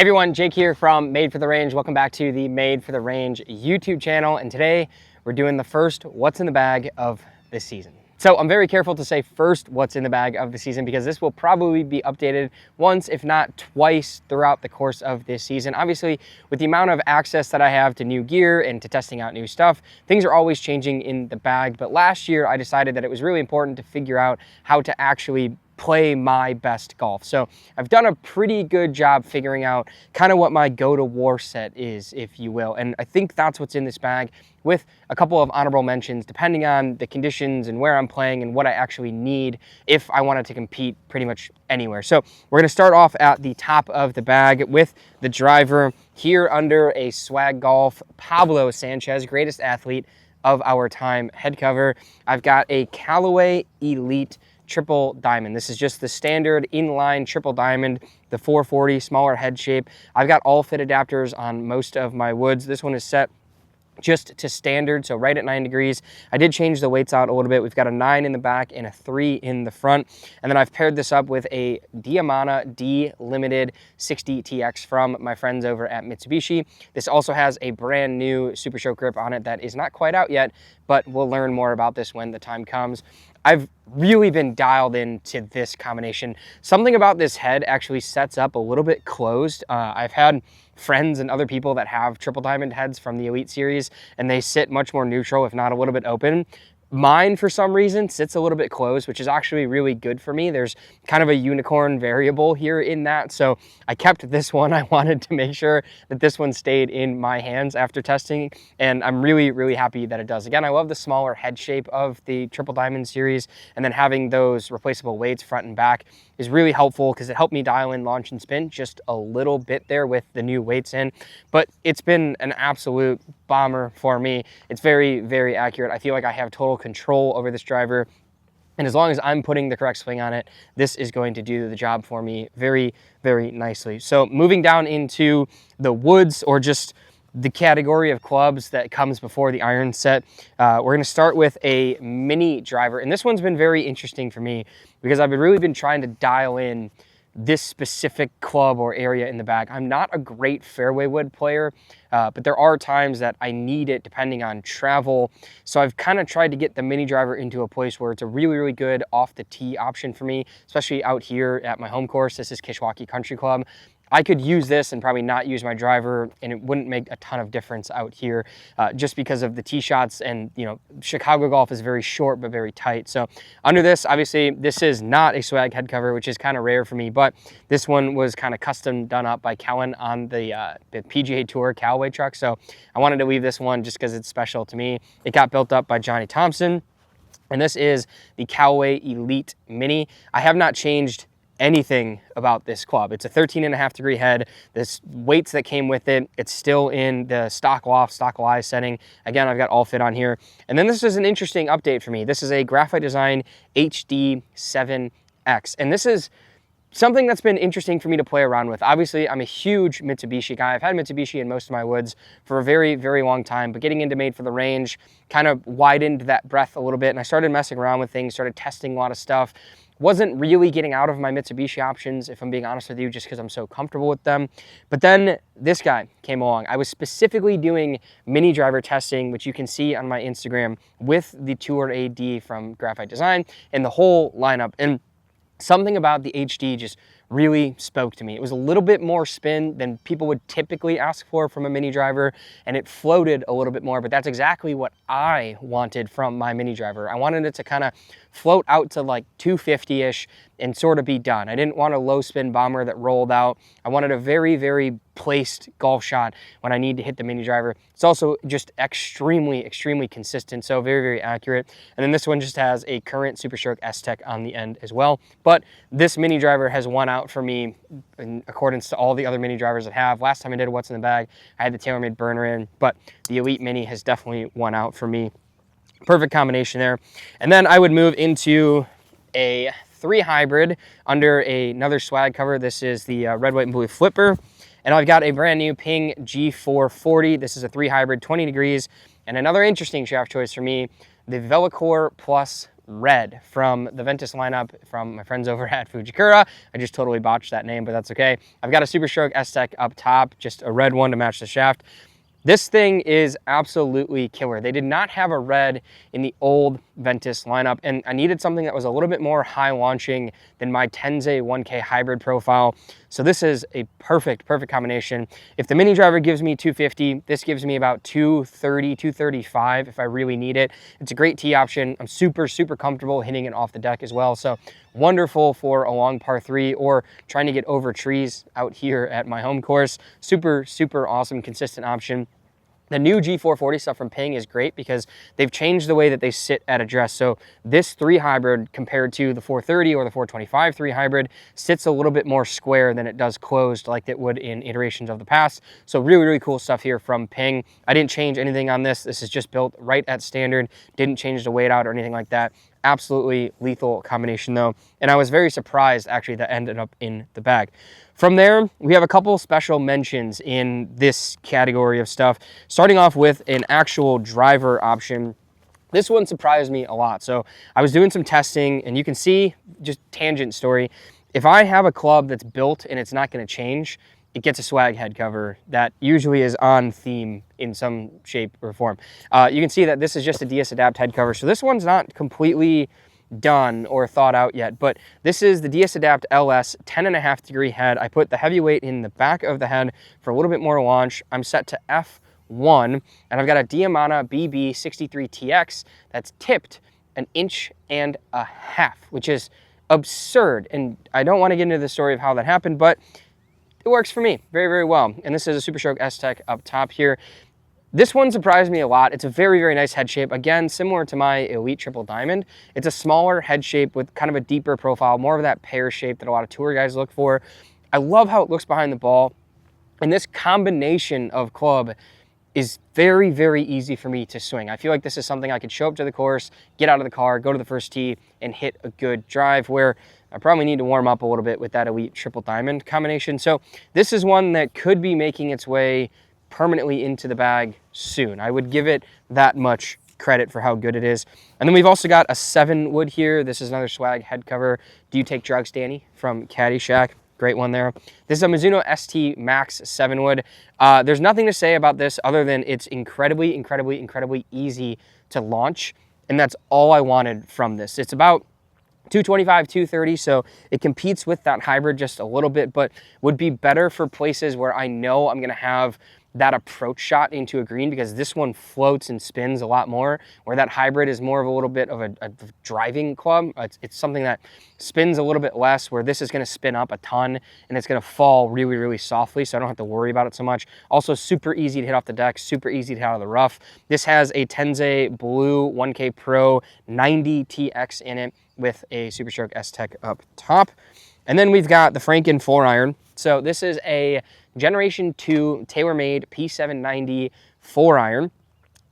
everyone, Jake here from Made for the Range. Welcome back to the Made for the Range YouTube channel. And today we're doing the first what's in the bag of this season. So I'm very careful to say first what's in the bag of the season because this will probably be updated once, if not twice, throughout the course of this season. Obviously, with the amount of access that I have to new gear and to testing out new stuff, things are always changing in the bag. But last year I decided that it was really important to figure out how to actually play my best golf. So I've done a pretty good job figuring out kind of what my go-to-war set is, if you will. And I think that's what's in this bag, with a couple of honorable mentions depending on the conditions and where I'm playing and what I actually need if I wanted to compete pretty much anywhere. So we're going to start off at the top of the bag with the driver here under a Swag Golf Pablo Sanchez, greatest athlete of our time head cover. I've got a Callaway Elite triple diamond. This is just the standard inline triple diamond, the 440, smaller head shape. I've got all fit adapters on most of my woods. This one is set just to standard, so right at 9 degrees. I did change the weights out a little bit. We've got a 9 in the back and a 3 in the front. And then I've paired this up with a Diamana D Limited 60TX from my friends over at Mitsubishi. This also has a brand new Super Stroke grip on it that is not quite out yet, but we'll learn more about this when the time comes. I've really been dialed into this combination. Something about this head actually sets up a little bit closed. I've had friends and other people that have triple diamond heads from the Elite series, and they sit much more neutral, if not a little bit open. Mine, for some reason, sits a little bit closed, which is actually really good for me. There's kind of a unicorn variable here in that, so I kept this one. I wanted to make sure that this one stayed in my hands after testing, and I'm really, really happy that it does. Again, I love the smaller head shape of the Triple Diamond series, and then having those replaceable weights front and back is really helpful because it helped me dial in launch and spin just a little bit there with the new weights in. But it's been an absolute bomber for me. It's very, very accurate. I feel like I have total control over this driver. And as long as I'm putting the correct swing on it, this is going to do the job for me very, very nicely. So moving down into the woods, or just the category of clubs that comes before the iron set, we're going to start with a mini driver. And this one's been very interesting for me because I've really been trying to dial in this specific club or area in the bag. I'm not a great fairway wood player, but there are times that I need it depending on travel. So I've kind of tried to get the mini driver into a place where it's a really, really good off the tee option for me, especially out here at my home course. This is Kishwaukee Country Club. I could use this and probably not use my driver, and it wouldn't make a ton of difference out here just because of the tee shots. And, you know, Chicago golf is very short but very tight. So under this, obviously, this is not a swag head cover, which is kind of rare for me, but this one was kind of custom done up by Kellen on the PGA Tour Callaway truck. So I wanted to leave this one just because it's special to me. It got built up by Johnny Thompson, and this is the Callaway Elite Mini. I have not changed anything about this club. It's a 13.5 degree head. This weights that came with it, it's still in the stock loft, stock lie setting. Again, I've got all fit on here. And then this is an interesting update for me. This is a Graphite Design HD7X. And this is something that's been interesting for me to play around with. Obviously, I'm a huge Mitsubishi guy. I've had Mitsubishi in most of my woods for a very, very long time, but getting into Made for the Range kind of widened that breadth a little bit, and I started messing around with things, started testing a lot of stuff. Wasn't really getting out of my Mitsubishi options, if I'm being honest with you, just because I'm so comfortable with them. But then this guy came along. I was specifically doing mini driver testing, which you can see on my Instagram, with the Tour AD from Graphite Design and the whole lineup. And something about the HD just really spoke to me. It was a little bit more spin than people would typically ask for from a mini driver, and it floated a little bit more, but that's exactly what I wanted from my mini driver. I wanted it to kind of float out to like 250-ish and sort of be done. I didn't want a low spin bomber that rolled out. I wanted a very, very placed golf shot when I need to hit the mini driver. It's also just extremely, extremely consistent, so very, very accurate. And then this one just has a current Super Stroke S-Tech on the end as well. But this mini driver has won out for me in accordance to all the other mini drivers that have. Last time I did a What's in the Bag, I had the TaylorMade burner in, but the Elite Mini has definitely won out for me. Perfect combination there. And then I would move into a 3 hybrid under another swag cover. This is the red, white, and blue flipper. And I've got a brand new Ping G440. This is a 3 hybrid, 20 degrees. And another interesting shaft choice for me, the Velocore Plus red from the Ventus lineup from my friends over at Fujikura. I just totally botched that name, but that's okay. I've got a Super Stroke S-Tech up top, just a red one to match the shaft. This thing is absolutely killer. They did not have a red in the old Ventus lineup, and I needed something that was a little bit more high launching than my Tenze 1K hybrid profile. So this is a perfect combination. If the mini driver gives me 250, this gives me about 230, 235 if I really need it. It's a great tee option. I'm super comfortable hitting it off the deck as well. So wonderful for a long par 3 or trying to get over trees out here at my home course. Super awesome, consistent option. The new G440 stuff from Ping is great because they've changed the way that they sit at address. So this 3 hybrid compared to the 430 or the 425 3 hybrid sits a little bit more square than it does closed like it would in iterations of the past. So really cool stuff here from Ping. I didn't change anything on this. This is just built right at standard. Didn't change the weight out or anything like that. Absolutely lethal combination though. And I was very surprised actually that ended up in the bag. From there, we have a couple special mentions in this category of stuff, starting off with an actual driver option. This one surprised me a lot. So I was doing some testing and you can see, just tangent story, if I have a club that's built and it's not going to change, it gets a swag head cover that usually is on theme in some shape or form. You can see that this is just a DS Adapt head cover. So this one's not completely done or thought out yet, but this is the DS Adapt LS 10.5 degree head. I put the heavyweight in the back of the head for a little bit more launch. I'm set to F1 and I've got a Diamana BB63TX that's tipped 1.5 inches, which is absurd. And I don't want to get into the story of how that happened, but it works for me very well. And this is a Super Stroke S-Tech up top here. This one surprised me a lot. It's a very nice head shape. Again, similar to my Elite Triple Diamond. It's a smaller head shape with kind of a deeper profile, more of that pear shape that a lot of tour guys look for. I love how it looks behind the ball. And this combination of club is very easy for me to swing. I feel like this is something I could show up to the course, get out of the car, go to the first tee, and hit a good drive, where I probably need to warm up a little bit with that Elite Triple Diamond combination. So this is one that could be making its way permanently into the bag soon. I would give it that much credit for how good it is. And then we've also got a 7 wood here. This is another swag head cover. Do you take drugs, Danny, from Caddyshack? Great one there. This is a Mizuno ST Max 7 wood. There's nothing to say about this other than it's incredibly easy to launch. And that's all I wanted from this. It's about 225, 230, so it competes with that hybrid just a little bit, but would be better for places where I know I'm gonna have that approach shot into a green, because this one floats and spins a lot more, where that hybrid is more of a little bit of a driving club. It's something that spins a little bit less, where this is going to spin up a ton and it's going to fall really softly, so I don't have to worry about it so much. Also super easy to hit off the deck, super easy to hit out of the rough. This has a Tenze Blue 1K Pro 90 TX in it with a Super Stroke S-Tech up top. And then we've got the Franken 4-iron. So this is a Generation 2 tailor-made P790 4-iron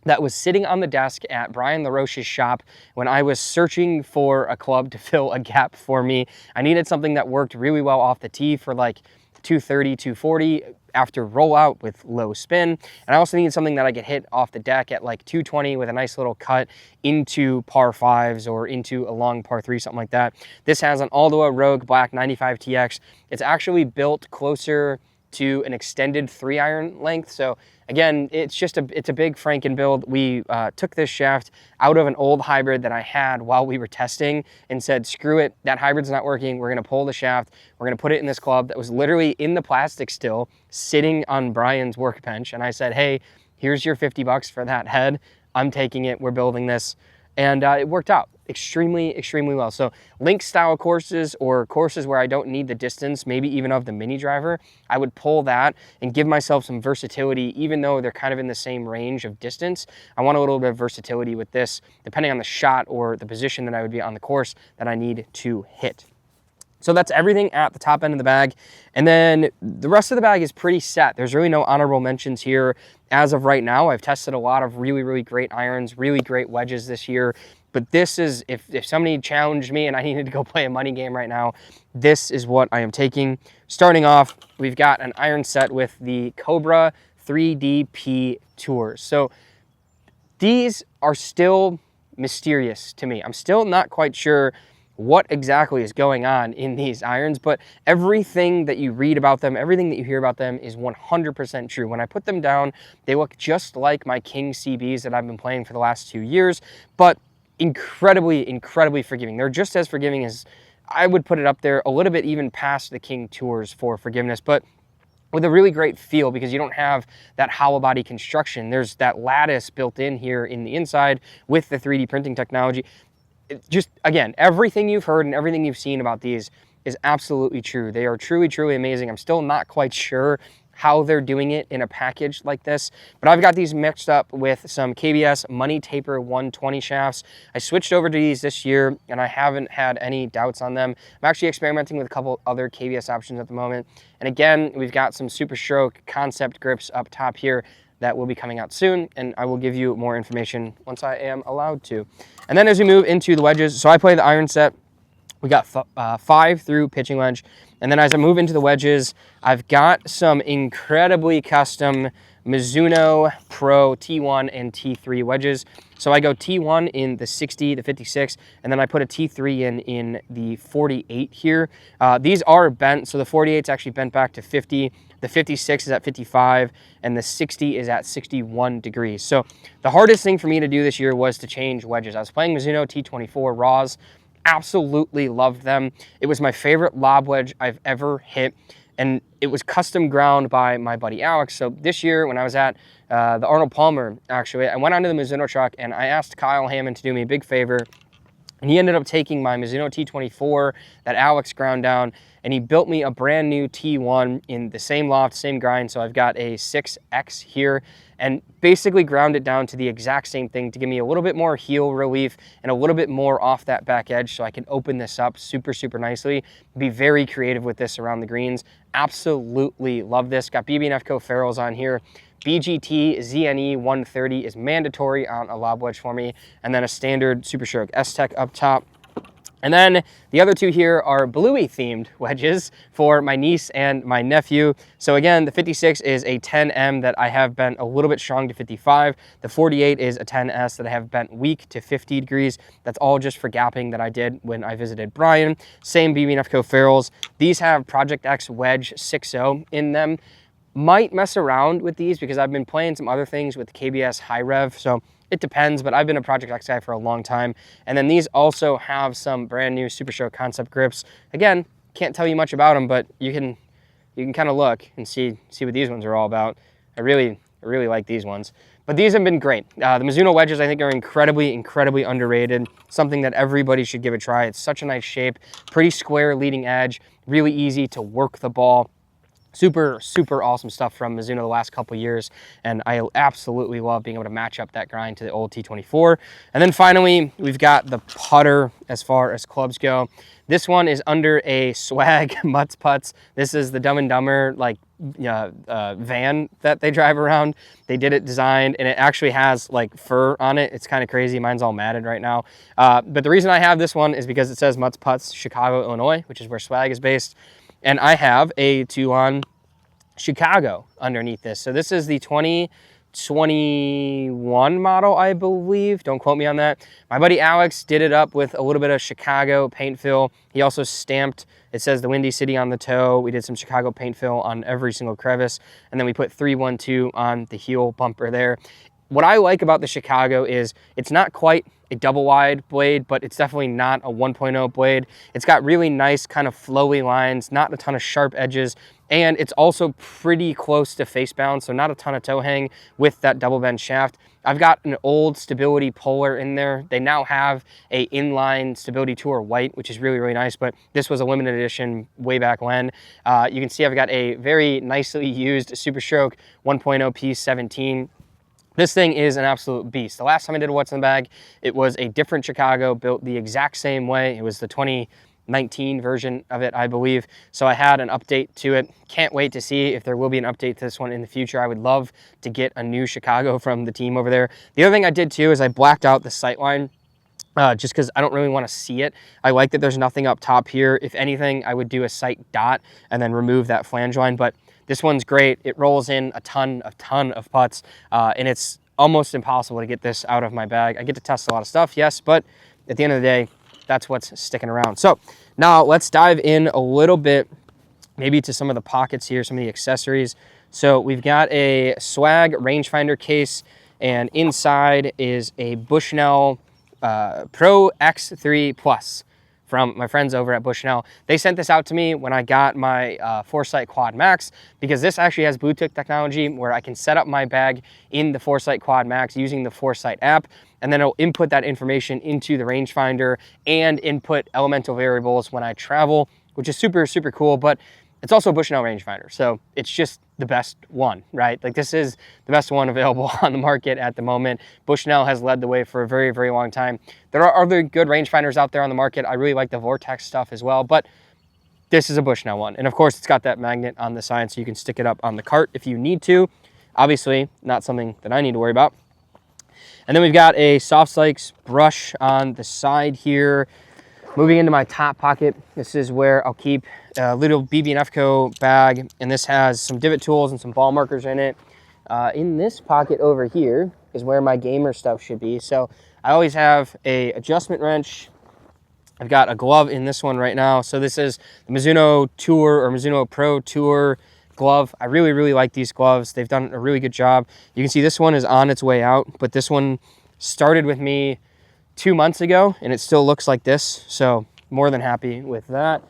that was sitting on the desk at Brian LaRoche's shop when I was searching for a club to fill a gap for me. I needed something that worked really well off the tee for like 230, 240 after rollout with low spin. And I also needed something that I could hit off the deck at like 220 with a nice little cut into par 5s or into a long par 3, something like that. This has an Aldoa Rogue Black 95 TX. It's actually built closer to an extended 3-iron length. So again, it's a big Franken build. We took this shaft out of an old hybrid that I had while we were testing and said, screw it, that hybrid's not working. We're gonna pull the shaft. We're gonna put it in this club that was literally in the plastic still, sitting on Brian's workbench. And I said, hey, here's your 50 bucks for that head. I'm taking it, we're building this. And it worked out extremely well. So link style courses or courses where I don't need the distance, maybe even of the mini driver, I would pull that and give myself some versatility, even though they're kind of in the same range of distance. I want a little bit of versatility with this, depending on the shot or the position that I would be on the course that I need to hit. So that's everything at the top end of the bag. And then the rest of the bag is pretty set. There's really no honorable mentions here as of right now. I've tested a lot of really great irons, really great wedges this year. But this is, if somebody challenged me and I needed to go play a money game right now, this is what I am taking. Starting off, we've got an iron set with the Cobra 3DP Tours. So these are still mysterious to me. I'm still not quite sure what exactly is going on in these irons, but everything that you read about them, everything that you hear about them is 100% true. When I put them down, they look just like my King CBs that I've been playing for the last 2 years, but incredibly, incredibly forgiving. They're just as forgiving as, I would put it up there, a little bit even past the King Tours for forgiveness, but with a really great feel because you don't have that hollow body construction. There's that lattice built in here in the inside with the 3D printing technology. Just, again, everything you've heard and everything you've seen about these is absolutely true. They are truly, truly amazing. I'm still not quite sure how they're doing it in a package like this, but I've got these mixed up with some KBS Money Taper 120 shafts. I switched over to these this year and I haven't had any doubts on them. I'm actually experimenting with a couple other KBS options at the moment. And again, we've got some Super Stroke concept grips up top here that will be coming out soon, and I will give you more information once I am allowed to. And then as we move into the wedges, so I play the iron set. We got 5 through pitching wedge. And then as I move into the wedges, I've got some incredibly custom Mizuno Pro T1 and T3 wedges. So I go T1 in the 60, the 56, and then I put a T3 in the 48 here. These are bent, so the 48 is actually bent back to 50. The 56 is at 55, and the 60 is at 61 degrees. So the hardest thing for me to do this year was to change wedges. I was playing Mizuno T24 Raws, absolutely loved them. It was my favorite lob wedge I've ever hit, and it was custom ground by my buddy Alex. So this year when I was at the Arnold Palmer, actually, I went onto the Mizuno truck and I asked Kyle Hammond to do me a big favor. And he ended up taking my Mizuno T24 that Alex ground down, and he built me a brand new T1 in the same loft, same grind. So I've got a 6X here, and basically ground it down to the exact same thing to give me a little bit more heel relief and a little bit more off that back edge so I can open this up super, super nicely. Be very creative with this around the greens. Absolutely love this. Got BB and F Co ferrules on here. BGT ZNE 130 is mandatory on a lob wedge for me, and then a standard Super Stroke S-Tech up top. And then the other two here are Bluey themed wedges for my niece and my nephew. So again, the 56 is a 10M that I have bent a little bit strong to 55. The 48 is a 10S that I have bent weak to 50 degrees. That's all just for gapping that I did when I visited Brian. Same BB and F Co ferrules. These have Project X Wedge 6.0 in them. Might mess around with these because I've been playing some other things with KBS High Rev, so it depends, but I've been a Project X guy for a long time. And then these also have some brand new Super Stroke concept grips. Again, can't tell you much about them, but you can kind of look and see what these ones are all about. I really like these ones. But these have been great. The Mizuno wedges I think are incredibly, incredibly underrated. Something that everybody should give a try. It's such a nice shape, pretty square leading edge, really easy to work the ball. Super, super awesome stuff from Mizuno the last couple years, and I absolutely love being able to match up that grind to the old T24. And then finally, we've got the putter as far as clubs go. This one is under a Swag Mutts Putts. This is the Dumb and Dumber van that they drive around. They did it designed, and it actually has like fur on it. It's kind of crazy. Mine's all matted right now. But the reason I have this one is because it says Mutts Putts, Chicago, Illinois, which is where Swag is based. And I have a 2-on Chicago underneath this. So this is the 2021 model, I believe. Don't quote me on that. My buddy Alex did it up with a little bit of Chicago paint fill. He also stamped, it says the Windy City on the toe. We did some Chicago paint fill on every single crevice. And then we put 312 on the heel bumper there. What I like about the Chicago is it's not quite a double wide blade, but it's definitely not a 1.0 blade. It's got really nice kind of flowy lines, not a ton of sharp edges, and it's also pretty close to face bound, so not a ton of toe hang with that double bend shaft. I've got an old Stability Polar in there. They now have a inline Stability Tour white, which is really, really nice, but this was a limited edition way back when. You can see I've got a very nicely used Super Stroke 1.0 P17. This thing is an absolute beast. The last time I did a What's in the Bag, it was a different Chicago built the exact same way. It was the 2019 version of it, I believe. So I had an update to it. Can't wait to see if there will be an update to this one in the future. I would love to get a new Chicago from the team over there. The other thing I did too is I blacked out the sightline. Just because I don't really want to see it. I like that there's nothing up top here. If anything, I would do a sight dot and then remove that flange line, but this one's great. It rolls in a ton of putts, and it's almost impossible to get this out of my bag. I get to test a lot of stuff, yes, but at the end of the day, that's what's sticking around. So now let's dive in a little bit, maybe to some of the pockets here, some of the accessories. So we've got a swag rangefinder case, and inside is a Bushnell Pro X3 Plus from my friends over at Bushnell. They sent this out to me when I got my Foresight Quad Max, because this actually has Bluetooth technology where I can set up my bag in the Foresight Quad Max using the Foresight app, and then it'll input that information into the rangefinder and input elemental variables when I travel, which is super, super cool. But it's also a Bushnell rangefinder, so it's just the best one, right? Like, this is the best one available on the market at the moment. Bushnell has led the way for a very, very long time. There are other good rangefinders out there on the market. I really like the Vortex stuff as well, but this is a Bushnell one. And of course, it's got that magnet on the side, so you can stick it up on the cart if you need to. Obviously, not something that I need to worry about. And then we've got a soft spikes brush on the side here. Moving into my top pocket, this is where I'll keep a little BB&F Co bag, and this has some divot tools and some ball markers in it. In this pocket over here is where my gamer stuff should be. So I always have a adjustment wrench. I've got a glove in this one right now. So this is the Mizuno Tour or Mizuno Pro Tour glove. I really, really like these gloves. They've done a really good job. You can see this one is on its way out, but this one started with me 2 months ago, and it still looks like this, so more than happy with that.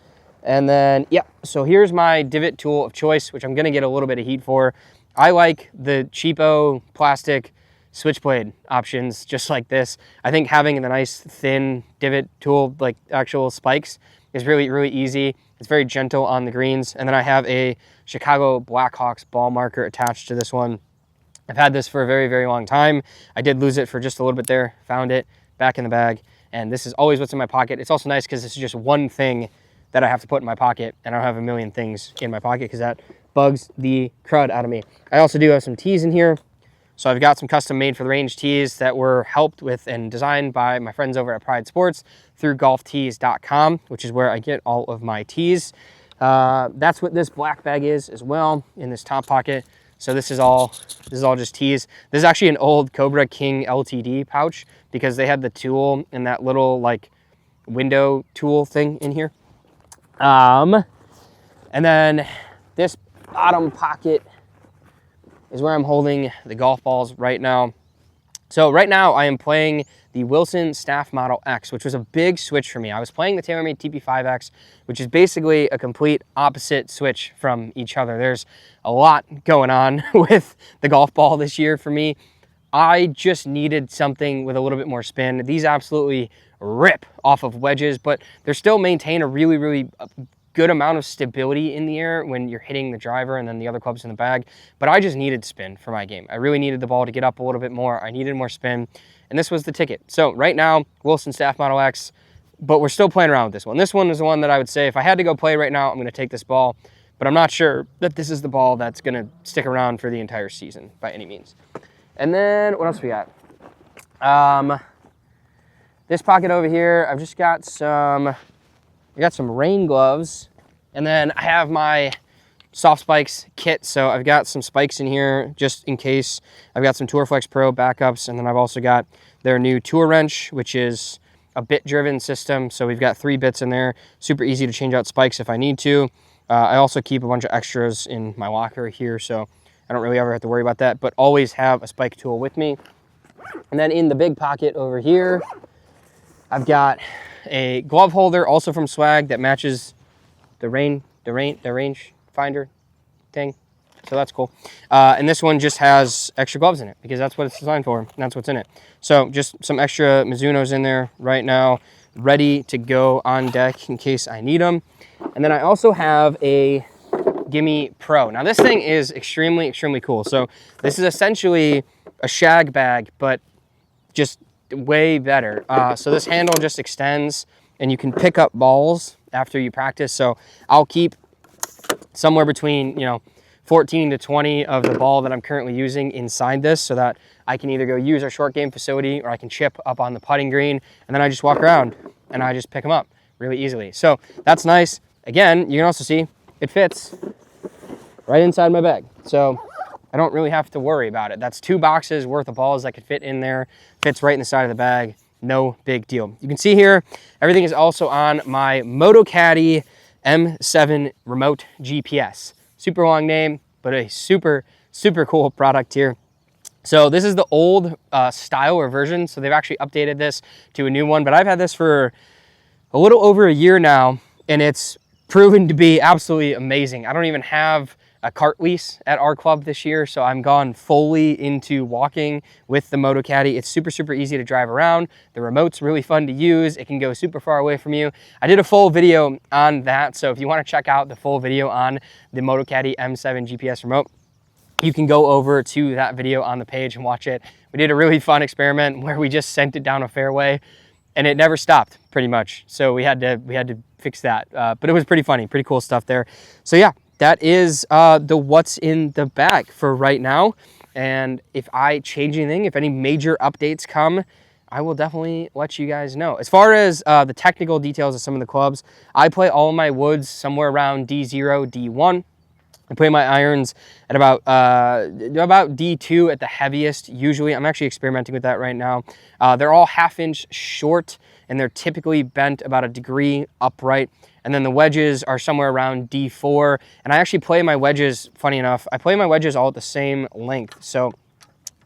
And then, yeah, so here's my divot tool of choice, which I'm gonna get a little bit of heat for. I like the cheapo plastic switchblade options just like this. I think having the nice thin divot tool, like actual spikes, is really, really easy. It's very gentle on the greens. And then I have a Chicago Blackhawks ball marker attached to this one. I've had this for a very, very long time. I did lose it for just a little bit there, found it back in the bag, and this is always what's in my pocket. It's also nice because this is just one thing that I have to put in my pocket, and I don't have a million things in my pocket because that bugs the crud out of me. I also do have some tees in here. So I've got some custom made for the range tees that were helped with and designed by my friends over at Pride Sports through golftees.com, which is where I get all of my tees. That's what this black bag is as well in this top pocket. So this is all just tees. This is actually an old Cobra King LTD pouch because they had the tool and that little like window tool thing in here. And then this bottom pocket is where I'm holding the golf balls right now. So right now I am playing the Wilson Staff Model X, which was a big switch for me. I was playing the TaylorMade TP5X, which is basically a complete opposite switch from each other. There's a lot going on with the golf ball this year for me. I just needed something with a little bit more spin. These absolutely rip off of wedges, but they still maintain a really, really good amount of stability in the air when you're hitting the driver and then the other clubs in the bag. But I just needed spin for my game. I really needed the ball to get up a little bit more. I needed more spin, and this was the ticket. So right now, Wilson Staff Model X, but we're still playing around with this one. This one is the one that I would say if I had to go play right now, I'm gonna take this ball, but I'm not sure that this is the ball that's gonna stick around for the entire season by any means. And then what else we got? This pocket over here, I've just got I got some rain gloves, and then I have my soft spikes kit. So I've got some spikes in here just in case. I've got some TourFlex Pro backups, and then I've also got their new Tour wrench, which is a bit driven system. So we've got 3 bits in there, super easy to change out spikes if I need to. I also keep a bunch of extras in my locker here, so I don't really ever have to worry about that, but always have a spike tool with me. And then in the big pocket over here, I've got a glove holder also from Swag that matches the range finder thing. So that's cool. And this one just has extra gloves in it because that's what it's designed for, and that's what's in it. So just some extra Mizunos in there right now, ready to go on deck in case I need them. And then I also have a Gimme Pro. Now this thing is extremely, extremely cool. So this is essentially a shag bag, but just way better. So this handle just extends and you can pick up balls after you practice. So I'll keep somewhere between, 14 to 20 of the ball that I'm currently using inside this so that I can either go use our short game facility or I can chip up on the putting green, and then I just walk around and I just pick them up really easily. So that's nice. Again, you can also see it fits right inside my bag. So I don't really have to worry about it. That's 2 boxes worth of balls that could fit in there, fits right in the side of the bag. No big deal. You can see here, everything is also on my MotoCaddy M7 remote GPS. Super long name, but a super, super cool product here. So this is the old style or version. So they've actually updated this to a new one, but I've had this for a little over a year now, and it's proven to be absolutely amazing. I don't even have a cart lease at our club this year, so I'm gone fully into walking with the MotoCaddy. It's super, super easy to drive around. The remote's really fun to use. It can go super far away from you. I did a full video on that, so if you want to check out the full video on the MotoCaddy M7 GPS remote, you can go over to that video on the page and watch it. We did a really fun experiment where we just sent it down a fairway and it never stopped pretty much. So we had to fix that, but it was pretty funny, pretty cool stuff there. So yeah, that is the what's in the bag for right now. And if I change anything, if any major updates come, I will definitely let you guys know. As far as the technical details of some of the clubs, I play all of my woods somewhere around D0, D1. I play my irons at about D2 at the heaviest. Usually, I'm actually experimenting with that right now. They're all 1/2 inch short, and they're typically bent about 1 degree upright. And then the wedges are somewhere around D4. And I actually play my wedges, funny enough, I play my wedges all at the same length. So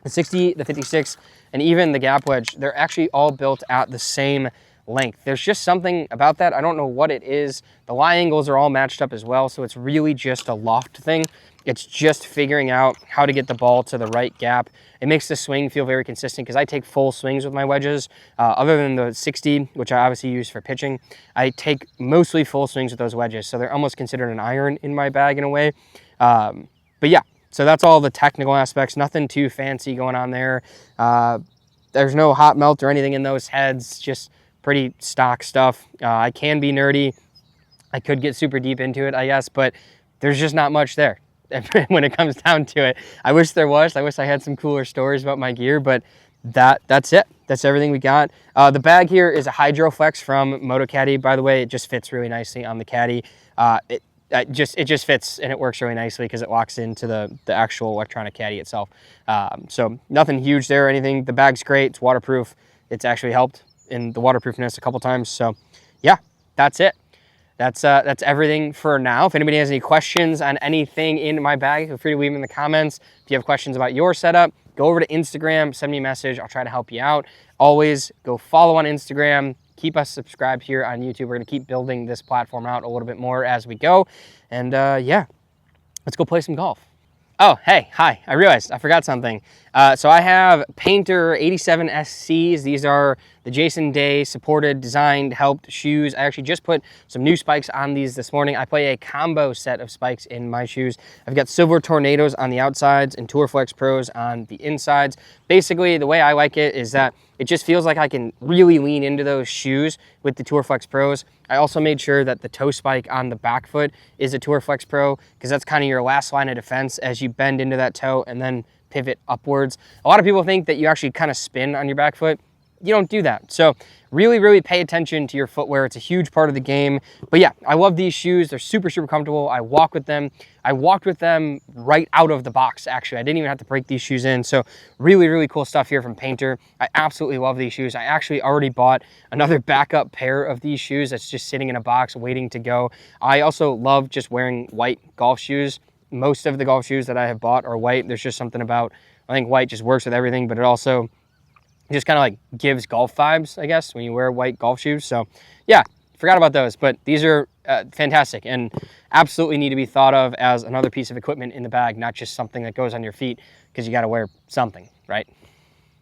the 60, the 56, and even the gap wedge, they're actually all built at the same length. There's just something about that. I don't know what it is. The lie angles are all matched up as well, so it's really just a loft thing. It's just figuring out how to get the ball to the right gap. It makes the swing feel very consistent because I take full swings with my wedges. Other than the 60, which I obviously use for pitching, I take mostly full swings with those wedges, so they're almost considered an iron in my bag in a way. But yeah, so that's all the technical aspects. Nothing too fancy going on there. There's no hot melt or anything in those heads, just pretty stock stuff. I can be nerdy. I could get super deep into it, I guess, but there's just not much there when it comes down to it. I wish there was. I wish I had some cooler stories about my gear, but that's it. That's everything we got. The bag here is a Hydroflex from MotoCaddy. By the way, it just fits really nicely on the Caddy. It just fits, and it works really nicely because it locks into the actual electronic Caddy itself. So nothing huge there or anything. The bag's great. It's waterproof. It's actually helped in the waterproofness a couple times. So yeah, that's it. That's everything for now. If anybody has any questions on anything in my bag, feel free to leave them in the comments. If you have questions about your setup, go over to Instagram, send me a message. I'll try to help you out. Always go follow on Instagram. Keep us subscribed here on YouTube. We're going to keep building this platform out a little bit more as we go. And yeah, let's go play some golf. Oh, hey, hi, I realized I forgot something. So I have Painter 87 SCs. These are the Jason Day supported, designed, helped shoes. I actually just put some new spikes on these this morning. I play a combo set of spikes in my shoes. I've got Silver Tornadoes on the outsides and Tourflex Pros on the insides. Basically, the way I like it is that it just feels like I can really lean into those shoes with the Tourflex Pros. I also made sure that the toe spike on the back foot is a Tourflex Pro because that's kind of your last line of defense as you bend into that toe and then pivot upwards. A lot of people think that you actually kind of spin on your back foot. You don't do that. So really, really pay attention to your footwear. It's a huge part of the game. But yeah, I love these shoes. They're super, super comfortable. I walk with them. I walked with them right out of the box, actually. I didn't even have to break these shoes in. So really, really cool stuff here from Painter. I absolutely love these shoes. I actually already bought another backup pair of these shoes that's just sitting in a box waiting to go. I also love just wearing white golf shoes. Most of the golf shoes that I have bought are white. There's just something about, I think white just works with everything, but it also just kind of like gives golf vibes, I guess, when you wear white golf shoes. So yeah, forgot about those, but these are fantastic and absolutely need to be thought of as another piece of equipment in the bag, not just something that goes on your feet because you got to wear something, right?